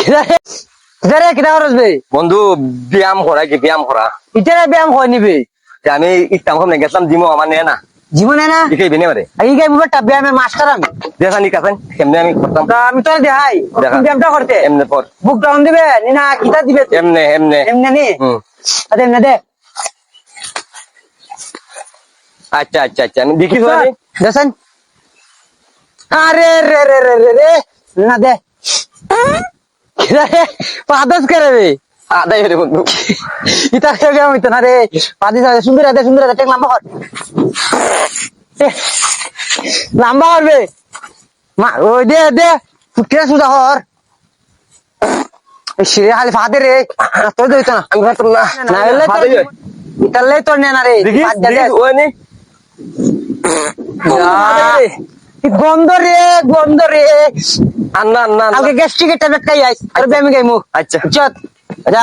কিদারে কিদা করবে বন্ধু ব্যায়াম করা কি ব্যায়াম করা ইটারে ব্যায়াম হয় নিবে আমি ইস্তাম কম গেছিলাম জিমো আমার নেয় না জীবনে না ইকে বিনে মারে এই গাই বুবাটা ব্যায়ামে মাস্টার আমি দেখা নি কাছেন কেমনে আমি করতাম তা আমি তোর দেখাই দেখা। ব্যায়ামটা করতে এমনে পর বুক ডাউন দিবে না কিতা দিবে এমনে এমনে এমনি নি হুম আচ্ছা এমনি দে আচ্ছা আচ্ছা আচ্ছা আমি দেখি তো আমি দেখেন আরে রে রে রে রে রে না দে পাদস করে রে আদাই রে বন্ধু ইতা ব্যায়াম হইতো না রে পাদি সুন্দর টেক লম্বা কর লম্বা করবে মা ওই দে দে ফুটকে সুদা কর শিরে খালি ফাদে রে তোর দইতো না আমি পারতাম না না এলে হাতে যাই। ইতালে তোর নে না রে দেখি দেখি ওই নি গন্ধ রে আন্না আন্না কালকে গ্যাস্ট্রিকের ট্যাবলেট খাই আইস আর ব্যায়ামে গাইমু আচ্ছা চত যা